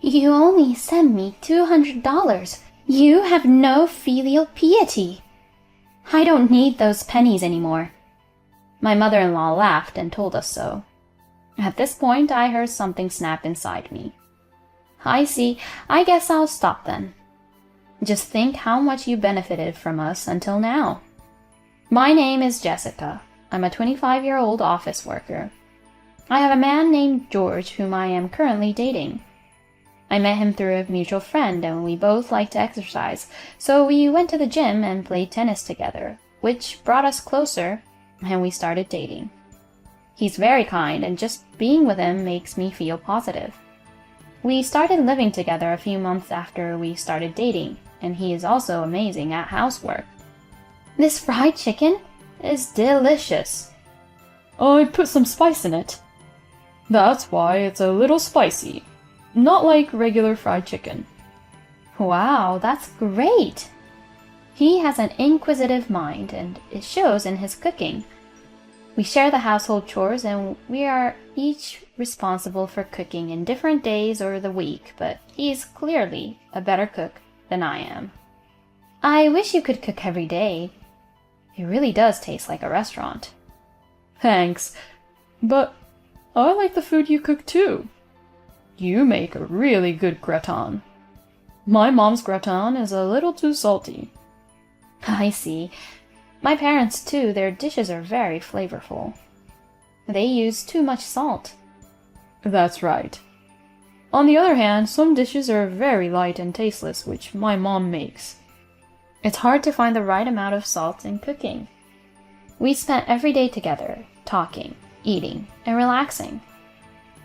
You only send me $200. You have no filial piety. I don't need those pennies anymore. My mother-in-law laughed and told us so. At this point, I heard something snap inside me. I see. I guess I'll stop then. Just think how much you benefited from us until now. My name is Jessica. I'm a 25-year-old office worker. I have a man named George whom I am currently dating. I met him through a mutual friend and we both like to exercise, so we went to the gym and played tennis together, which brought us closer, and we started dating. He's very kind, and just being with him makes me feel positive. We started living together a few months after we started dating, and he is also amazing at housework. This fried chicken is delicious. I put some spice in it. That's why it's a little spicy. Not like regular fried chicken. Wow, that's great! He has an inquisitive mind, and it shows in his cooking. We share the household chores, and we are each responsible for cooking in different days or the week, but he's clearly a better cook than I am. I wish you could cook every day. It really does taste like a restaurant. Thanks, but I like the food you cook too. You make a really good gratin. My mom's gratin is a little too salty. I see. My parents too, their dishes are very flavorful. They use too much salt. That's right. On the other hand, some dishes are very light and tasteless, which my mom makes. It's hard to find the right amount of salt in cooking. We spent every day together, talking, eating, and relaxing.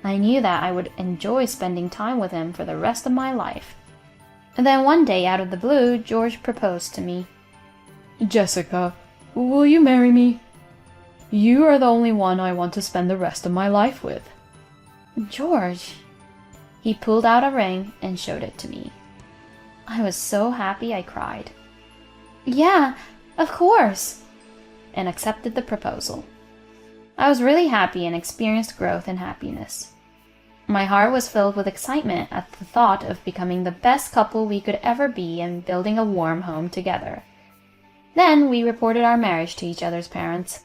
I knew that I would enjoy spending time with him for the rest of my life. And then one day, out of the blue, George proposed to me. Jessica, will you marry me? You are the only one I want to spend the rest of my life with. George. He pulled out a ring and showed it to me. I was so happy I cried. Yeah, of course, and accepted the proposal. I was really happy and experienced growth and happiness. My heart was filled with excitement at the thought of becoming the best couple we could ever be and building a warm home together. Then we reported our marriage to each other's parents.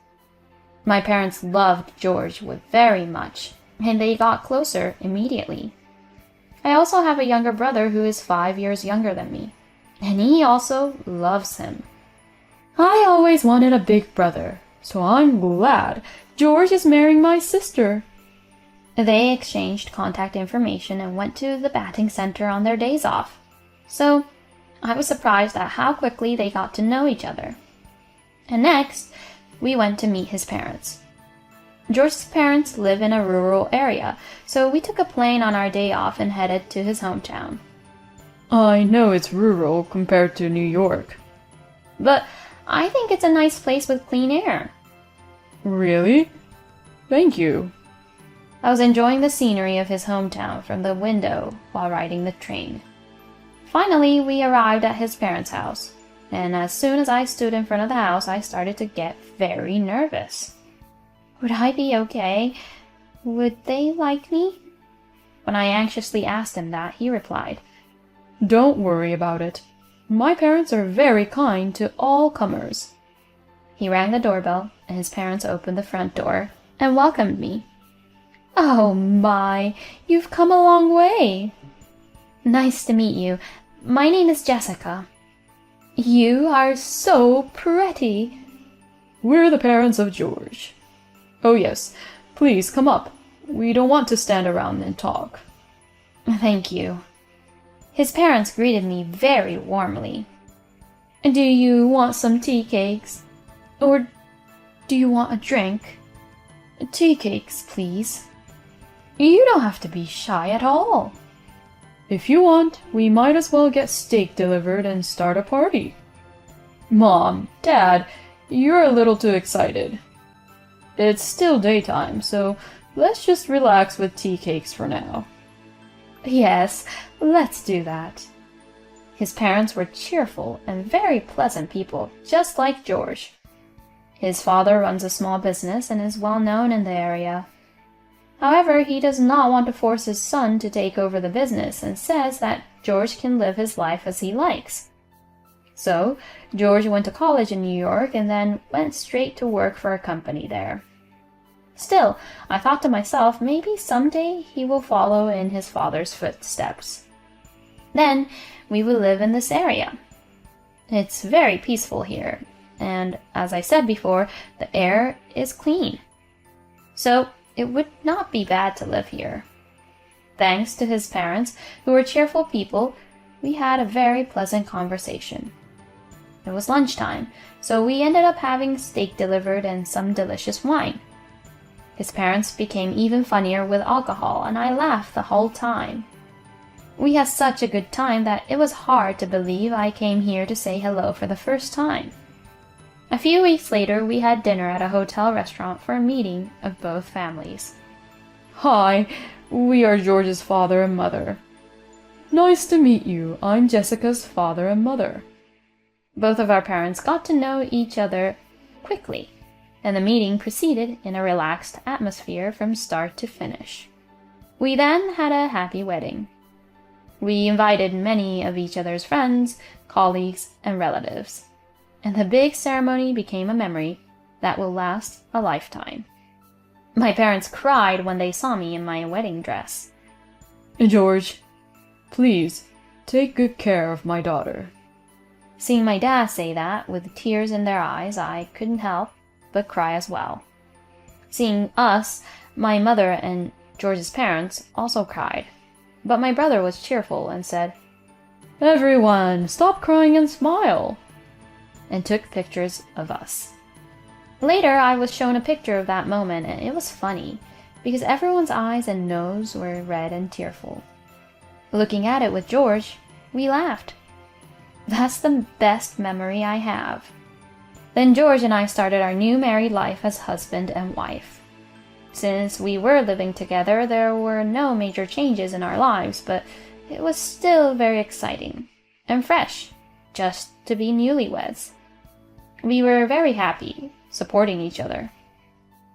My parents loved George very much, and they got closer immediately. I also have a younger brother who is 5 years younger than me, and he also loves him. I always wanted a big brother, so I'm glad George is marrying my sister. They exchanged contact information and went to the batting center on their days off. So I was surprised at how quickly they got to know each other. And next, we went to meet his parents. George's parents live in a rural area, so we took a plane on our day off and headed to his hometown. I know it's rural compared to New York. But I think it's a nice place with clean air. Really? Thank you. I was enjoying the scenery of his hometown from the window while riding the train. Finally, we arrived at his parents' house, and as soon as I stood in front of the house, I started to get very nervous. Would I be okay? Would they like me? When I anxiously asked him that, he replied, Don't worry about it. My parents are very kind to all comers. He rang the doorbell, and his parents opened the front door and welcomed me. Oh my, you've come a long way. Nice to meet you. My name is Jessica. You are so pretty. We're the parents of George. Oh yes, please come up. We don't want to stand around and talk. Thank you. His parents greeted me very warmly. Do you want some tea cakes? Or do you want a drink? Tea cakes, please. You don't have to be shy at all. If you want, we might as well get steak delivered and start a party. Mom, Dad, you're a little too excited. It's still daytime, so let's just relax with tea cakes for now. Yes, let's do that. His parents were cheerful and very pleasant people, just like George. His father runs a small business and is well known in the area. However, he does not want to force his son to take over the business and says that George can live his life as he likes. So, George went to college in New York and then went straight to work for a company there. Still, I thought to myself, maybe someday he will follow in his father's footsteps. Then, we will live in this area. It's very peaceful here, and as I said before, the air is clean. So, it would not be bad to live here. Thanks to his parents, who were cheerful people, we had a very pleasant conversation. It was lunchtime, so we ended up having steak delivered and some delicious wine. His parents became even funnier with alcohol, and I laughed the whole time. We had such a good time that it was hard to believe I came here to say hello for the first time. A few weeks later, we had dinner at a hotel restaurant for a meeting of both families. Hi, we are George's father and mother. Nice to meet you. I'm Jessica's father and mother. Both of our parents got to know each other quickly, and the meeting proceeded in a relaxed atmosphere from start to finish. We then had a happy wedding. We invited many of each other's friends, colleagues, and relatives, and the big ceremony became a memory that will last a lifetime. My parents cried when they saw me in my wedding dress. George, please, take good care of my daughter. Seeing my dad say that with tears in their eyes, I couldn't help but cry as well. Seeing us, my mother and George's parents also cried, but my brother was cheerful and said, Everyone, stop crying and smile, and took pictures of us. Later, I was shown a picture of that moment, and it was funny, because everyone's eyes and nose were red and tearful. Looking at it with George, we laughed. That's the best memory I have. Then George and I started our new married life as husband and wife. Since we were living together, there were no major changes in our lives, but it was still very exciting and fresh, just to be newlyweds. We were very happy, supporting each other.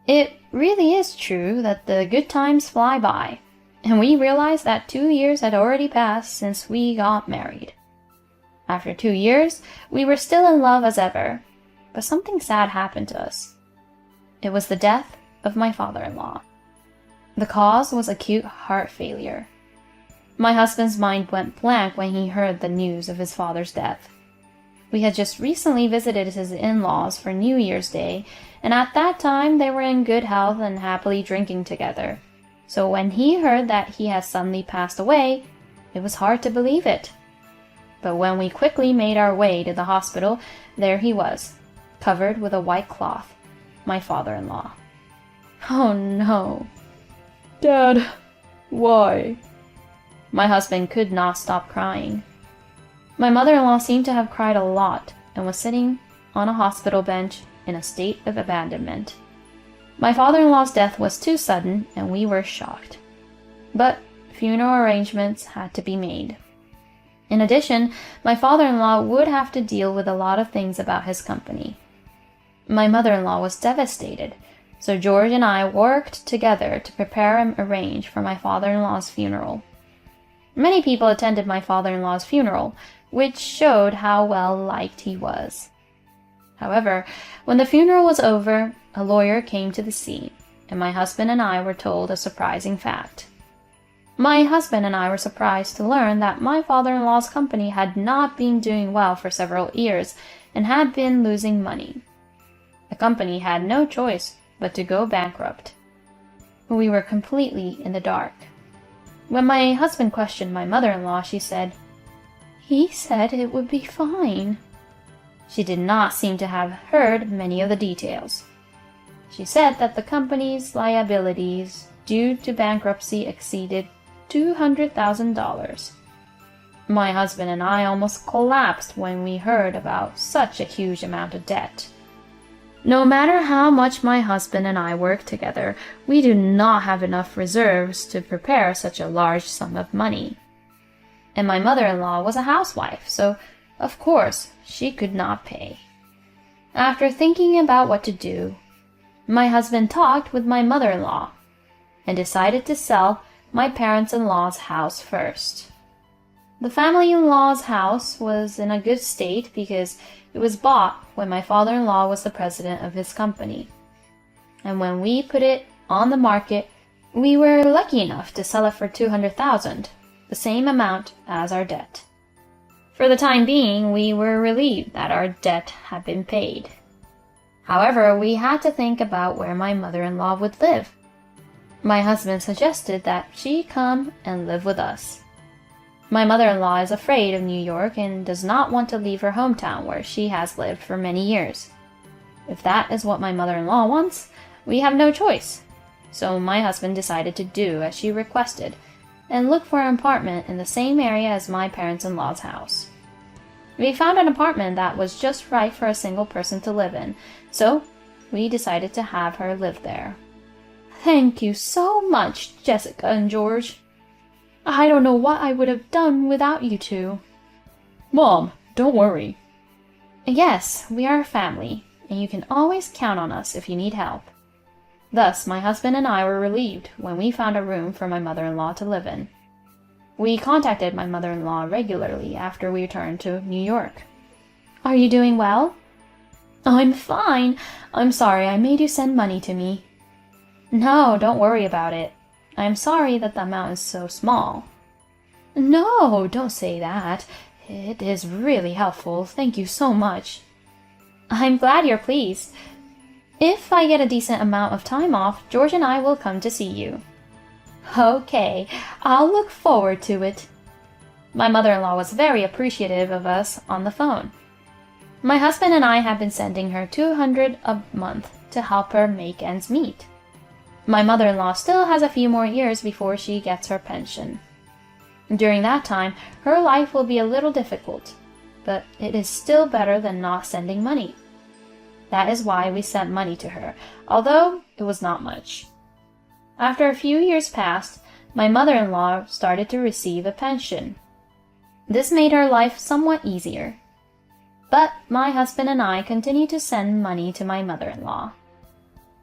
It really is true that the good times fly by, and we realized that 2 years had already passed since we got married. After 2 years, we were still in love as ever, but something sad happened to us. It was the death of my father-in-law. The cause was acute heart failure. My husband's mind went blank when he heard the news of his father's death. We had just recently visited his in-laws for New Year's Day, and at that time they were in good health and happily drinking together. So when he heard that he had suddenly passed away, it was hard to believe it. But when we quickly made our way to the hospital, there he was, covered with a white cloth, my father-in-law. Oh no. Dad, why? My husband could not stop crying. My mother-in-law seemed to have cried a lot and was sitting on a hospital bench in a state of abandonment. My father-in-law's death was too sudden, and we were shocked. But funeral arrangements had to be made. In addition, my father-in-law would have to deal with a lot of things about his company. My mother-in-law was devastated, so George and I worked together to prepare and arrange for my father-in-law's funeral. Many people attended my father-in-law's funeral, which showed how well liked he was. However, when the funeral was over, a lawyer came to the scene, and my husband and I were told a surprising fact. My husband and I were surprised to learn that my father-in-law's company had not been doing well for several years and had been losing money. The company had no choice but to go bankrupt. We were completely in the dark. When my husband questioned my mother-in-law, she said, "He said it would be fine." She did not seem to have heard many of the details. She said that the company's liabilities due to bankruptcy exceeded $200,000. My husband and I almost collapsed when we heard about such a huge amount of debt. No matter how much my husband and I work together, we do not have enough reserves to prepare such a large sum of money. And my mother-in-law was a housewife, so of course she could not pay. After thinking about what to do, my husband talked with my mother-in-law. and decided to sell my parents-in-law's house first. The family-in-law's house was in a good state because it was bought when my father-in-law was the president of his company. And when we put it on the market, we were lucky enough to sell it for $200,000, the same amount as our debt. For the time being, we were relieved that our debt had been paid. However, we had to think about where my mother-in-law would live. My husband suggested that she come and live with us. My mother-in-law is afraid of New York and does not want to leave her hometown where she has lived for many years. If that is what my mother-in-law wants, we have no choice. So my husband decided to do as she requested and look for an apartment in the same area as my parents-in-law's house. We found an apartment that was just right for a single person to live in, so we decided to have her live there. Thank you so much, Jessica and George. I don't know what I would have done without you two. Mom, don't worry. Yes, we are a family, and you can always count on us if you need help. Thus, my husband and I were relieved when we found a room for my mother-in-law to live in. We contacted my mother-in-law regularly after we returned to New York. Are you doing well? I'm fine. I'm sorry I made you send money to me. No, don't worry about it. I'm sorry that the amount is so small. No, don't say that. It is really helpful. Thank you so much. I'm glad you're pleased. If I get a decent amount of time off, George and I will come to see you. Okay, I'll look forward to it. My mother-in-law was very appreciative of us on the phone. My husband and I have been sending her $200 a month to help her make ends meet. My mother-in-law still has a few more years before she gets her pension. During that time, her life will be a little difficult, but it is still better than not sending money. That is why we sent money to her, although it was not much. After a few years passed, my mother-in-law started to receive a pension. This made her life somewhat easier. But my husband and I continued to send money to my mother-in-law.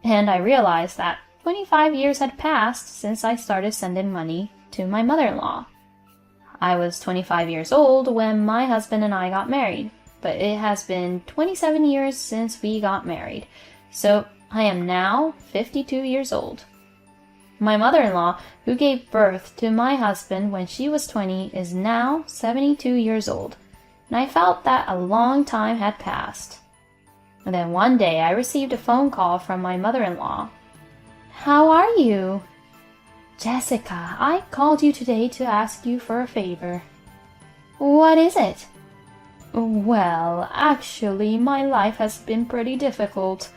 And I realized that 25 years had passed since I started sending money to my mother-in-law. I was 25 years old when my husband and I got married, but it has been 27 years since we got married, so I am now 52 years old. My mother-in-law, who gave birth to my husband when she was 20, is now 72 years old, and I felt that a long time had passed. And then one day I received a phone call from my mother-in-law. How are you? Jessica, I called you today to ask you for a favor. What is it? Well, actually, my life has been pretty difficult.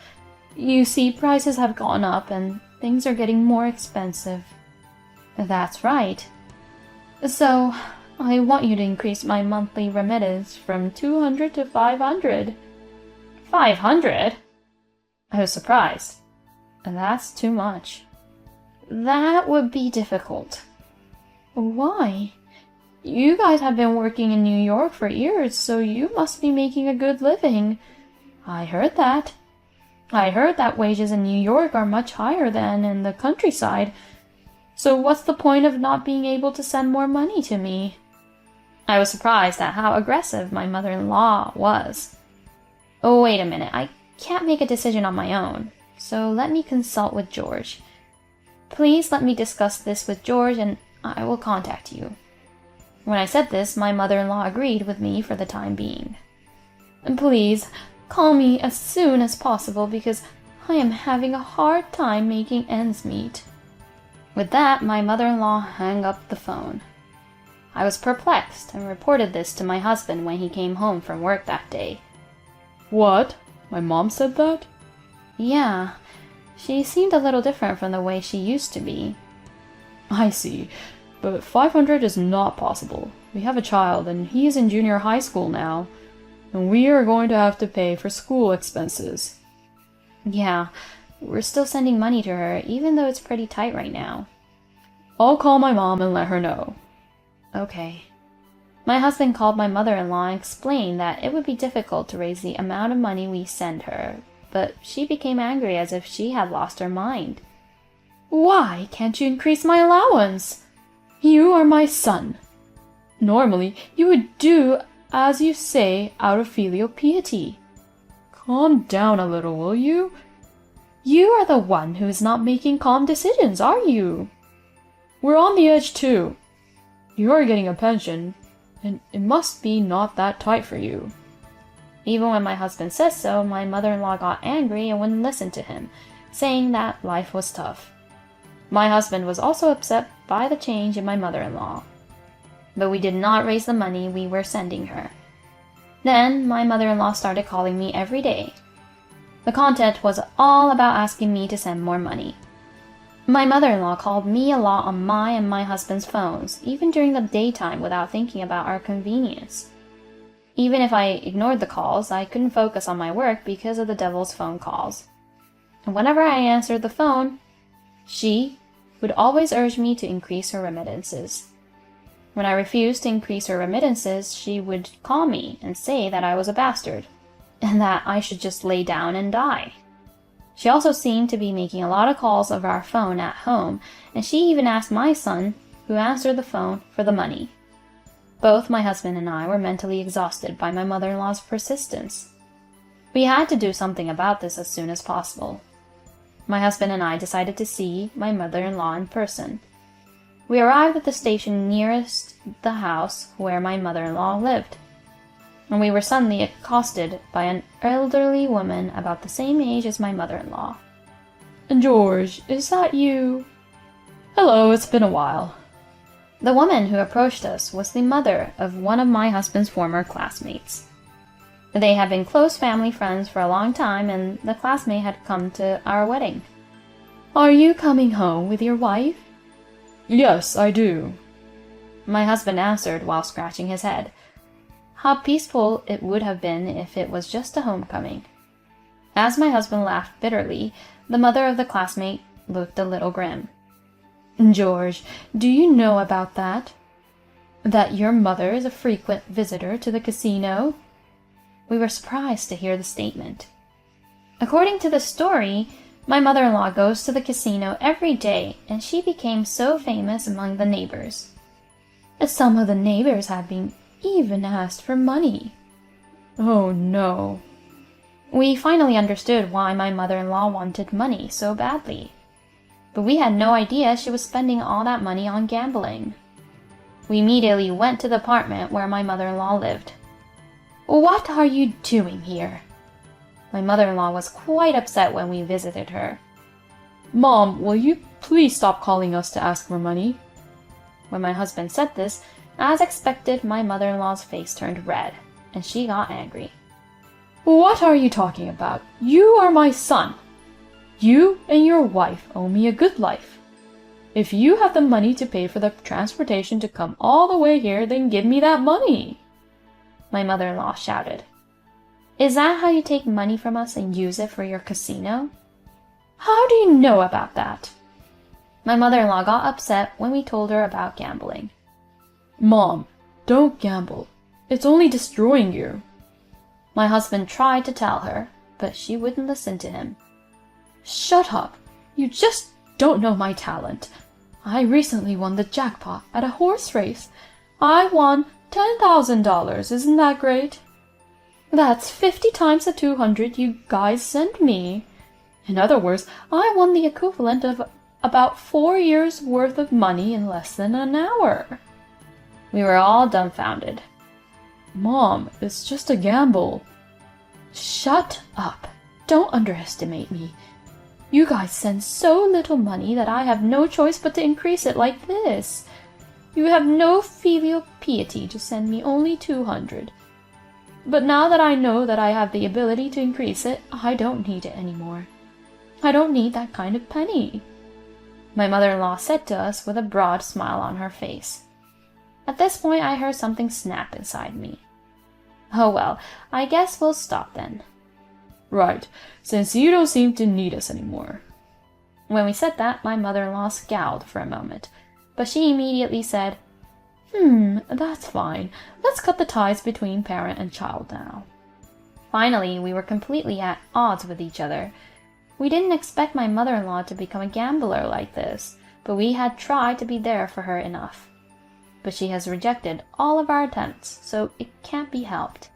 You see, prices have gone up and things are getting more expensive. That's right. So, I want you to increase my monthly remittance from $200 to $500. $500? I was surprised. That's too much. That would be difficult. Why? You guys have been working in New York for years, so you must be making a good living. I heard that. I heard that wages in New York are much higher than in the countryside. So what's the point of not being able to send more money to me? I was surprised at how aggressive my mother-in-law was. Oh, wait a minute. I can't make a decision on my own, so let me consult with George. Please let me discuss this with George and I will contact you. When I said this, my mother-in-law agreed with me for the time being. And please, call me as soon as possible because I am having a hard time making ends meet. With that, my mother-in-law hung up the phone. I was perplexed and reported this to my husband when he came home from work that day. What? My mom said that? Yeah, she seemed a little different from the way she used to be. I see, but 500 is not possible. We have a child and he is in junior high school now, and we are going to have to pay for school expenses. Yeah, we're still sending money to her, even though it's pretty tight right now. I'll call my mom and let her know. Okay. My husband called my mother-in-law and explained that it would be difficult to raise the amount of money we send her, but she became angry as if she had lost her mind. Why can't you increase my allowance? You are my son. Normally, you would do as you say out of filial piety. Calm down a little, will you? You are the one who is not making calm decisions, are you? We're on the edge too. You are getting a pension, and it must be not that tight for you. Even when my husband says so, my mother-in-law got angry and wouldn't listen to him, saying that life was tough. My husband was also upset by the change in my mother-in-law, but we did not raise the money we were sending her. Then my mother-in-law started calling me every day. The content was all about asking me to send more money. My mother-in-law called me a lot on my and my husband's phones, even during the daytime without thinking about our convenience. Even if I ignored the calls, I couldn't focus on my work because of the devil's phone calls. And whenever I answered the phone, she would always urge me to increase her remittances. When I refused to increase her remittances, she would call me and say that I was a bastard, and that I should just lay down and die. She also seemed to be making a lot of calls over our phone at home, and she even asked my son, who answered the phone, for the money. Both my husband and I were mentally exhausted by my mother-in-law's persistence. We had to do something about this as soon as possible. My husband and I decided to see my mother-in-law in person. We arrived at the station nearest the house where my mother-in-law lived, and we were suddenly accosted by an elderly woman about the same age as my mother-in-law. George, is that you? Hello, it's been a while. The woman who approached us was the mother of one of my husband's former classmates. They had been close family friends for a long time, and the classmate had come to our wedding. Are you coming home with your wife? Yes, I do. My husband answered while scratching his head. How peaceful it would have been if it was just a homecoming. As my husband laughed bitterly, the mother of the classmate looked a little grim. George, do you know about that? That your mother is a frequent visitor to the casino? We were surprised to hear the statement. According to the story, my mother-in-law goes to the casino every day, and she became so famous among the neighbors. Some of the neighbors had been even asked for money. Oh no. We finally understood why my mother-in-law wanted money so badly. But we had no idea she was spending all that money on gambling. We immediately went to the apartment where my mother-in-law lived. What are you doing here? My mother-in-law was quite upset when we visited her. Mom, will you please stop calling us to ask for money? When my husband said this, as expected, my mother-in-law's face turned red, and she got angry. What are you talking about? You are my son. You and your wife owe me a good life. If you have the money to pay for the transportation to come all the way here, then give me that money. My mother-in-law shouted. Is that how you take money from us and use it for your casino? How do you know about that? My mother-in-law got upset when we told her about gambling. Mom, don't gamble. It's only destroying you. My husband tried to tell her, but she wouldn't listen to him. Shut up. You just don't know my talent. I recently won the jackpot at a horse race. I won $10,000. Isn't that great? That's 50 times the 200 you guys sent me. In other words, I won the equivalent of about 4 years' worth of money in less than an hour. We were all dumbfounded. Mom, it's just a gamble. Shut up. Don't underestimate me. You guys send so little money that I have no choice but to increase it like this. You have no filial piety to send me only 200. But now that I know that I have the ability to increase it, I don't need it anymore. I don't need that kind of penny. My mother-in-law said to us with a broad smile on her face. At this point, I heard something snap inside me. Oh well, I guess we'll stop then. Right, since you don't seem to need us anymore. When we said that, my mother-in-law scowled for a moment, but she immediately said, That's fine. Let's cut the ties between parent and child now. Finally, we were completely at odds with each other. We didn't expect my mother-in-law to become a gambler like this, but we had tried to be there for her enough. But she has rejected all of our attempts, so it can't be helped.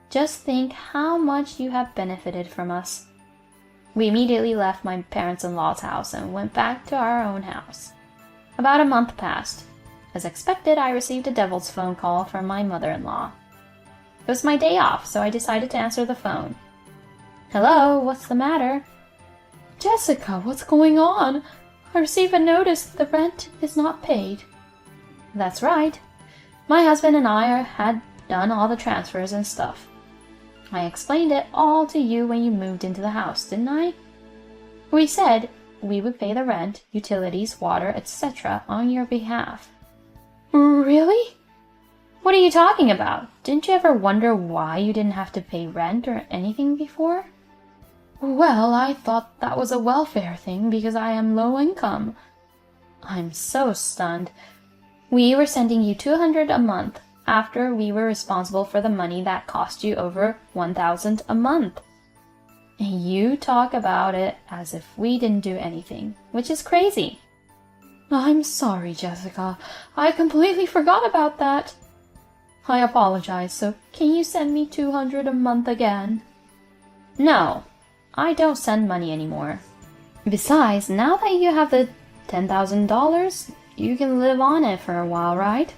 Just think how much you have benefited from us." We immediately left my parents-in-law's house and went back to our own house. About a month passed. As expected, I received a devil's phone call from my mother-in-law. It was my day off, so I decided to answer the phone. "Hello, what's the matter?" "Jessica, what's going on? I received a notice that the rent is not paid." "That's right. My husband and I had done all the transfers and stuff. I explained it all to you when you moved into the house, didn't I? We said we would pay the rent, utilities, water, etc. on your behalf." "Really?" "What are you talking about? Didn't you ever wonder why you didn't have to pay rent or anything before?" "Well, I thought that was a welfare thing because I am low income." I'm so stunned. "We were sending you $200 a month after we were responsible for the money that cost you over $1,000 a month. And you talk about it as if we didn't do anything, which is crazy." "I'm sorry, Jessica. I completely forgot about that." "I apologize, so can you send me $200 a month again?" "No, I don't send money anymore. Besides, now that you have the $10,000, you can live on it for a while, right?"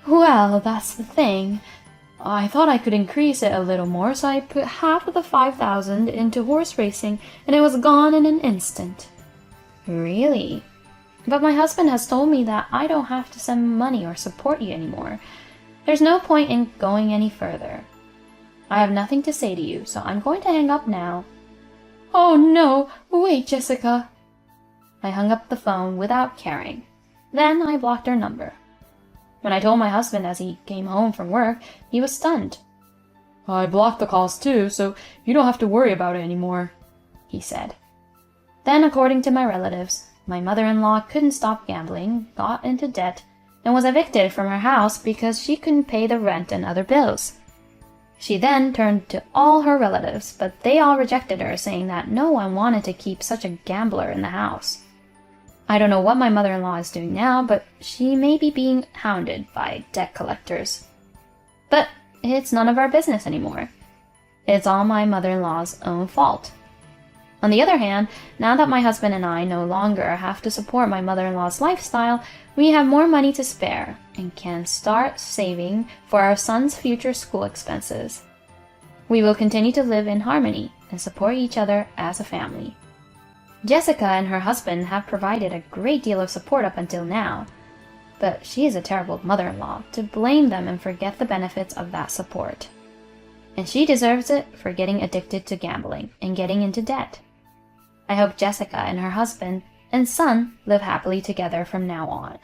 "Well, that's the thing. I thought I could increase it a little more, so I put half of the $5,000 into horse racing, and it was gone in an instant." "Really? But my husband has told me that I don't have to send money or support you anymore. There's no point in going any further. I have nothing to say to you, so I'm going to hang up now." "Oh no, wait, Jessica." I hung up the phone without caring. Then I blocked her number. When I told my husband as he came home from work, he was stunned. "I blocked the calls too, so you don't have to worry about it anymore," he said. Then, according to my relatives, my mother-in-law couldn't stop gambling, got into debt, and was evicted from her house because she couldn't pay the rent and other bills. She then turned to all her relatives, but they all rejected her, saying that no one wanted to keep such a gambler in the house. I don't know what my mother-in-law is doing now, but she may be being hounded by debt collectors. But it's none of our business anymore. It's all my mother-in-law's own fault. On the other hand, now that my husband and I no longer have to support my mother-in-law's lifestyle, we have more money to spare and can start saving for our son's future school expenses. We will continue to live in harmony and support each other as a family. Jessica and her husband have provided a great deal of support up until now, but she is a terrible mother-in-law to blame them and forget the benefits of that support. And she deserves it for getting addicted to gambling and getting into debt. I hope Jessica and her husband and son live happily together from now on.